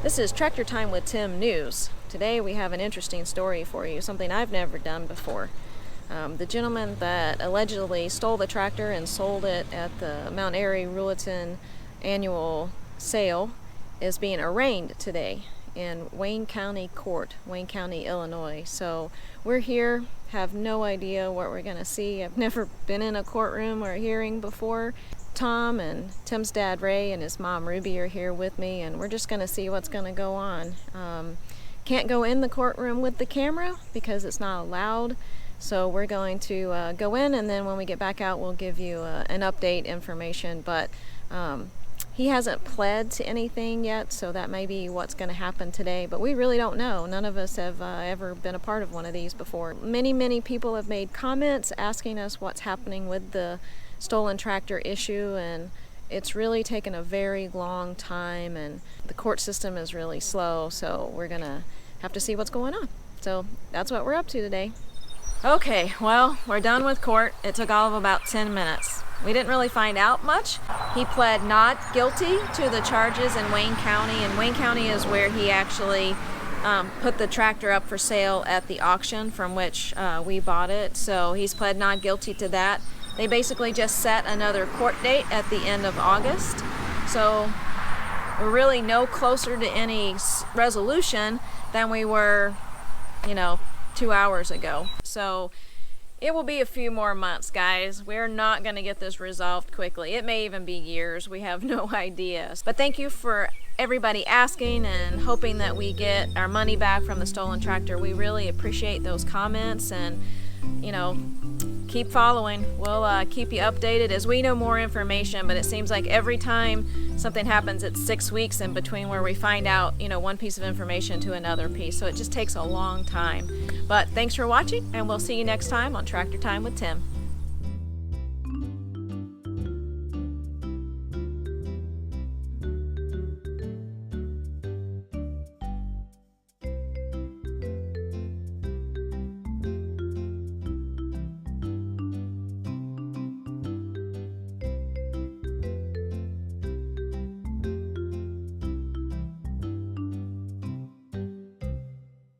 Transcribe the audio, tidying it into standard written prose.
This is Tractor Time with Tim News. Today we have an interesting story for you, something I've never done before. The gentleman that allegedly stole the tractor and sold it at the Mount Airy Ruleton annual sale is being arraigned today in Wayne County Court, Wayne County, Illinois. So we're here, have no idea what we're going to see. I've never been in a courtroom or a hearing before. Tom and Tim's dad Ray and his mom Ruby are here with me, and we're just going to see what's going to go on. Can't go in the courtroom with the camera because it's not allowed, so we're going to go in, and then when we get back out we'll give you an update information. But he hasn't pled to anything yet, so that may be what's going to happen today, but we really don't know. None of us have ever been a part of one of these before. Many people have made comments asking us what's happening with the stolen tractor issue, and it's really taken a very long time, and the court system is really slow, so we're gonna have to see what's going on. So that's what we're up to today. Okay, well, we're done with court. It took all of about 10 minutes. We didn't really find out much. He pled not guilty to the charges in Wayne County, and Wayne County is where he actually put the tractor up for sale at the auction from which we bought it. So he's pled not guilty to that. They basically just set another court date at the end of August. So we're really no closer to any resolution than we were, 2 hours ago. So it will be a few more months, guys. We're not going to get this resolved quickly. It may even be years. We have no idea. But thank you for everybody asking and hoping that we get our money back from the stolen tractor. We really appreciate those comments, and keep following. We'll keep you updated as we know more information, but it seems like every time something happens, it's 6 weeks in between where we find out, one piece of information to another piece. So it just takes a long time. But thanks for watching, and we'll see you next time on Tractor Time with Tim.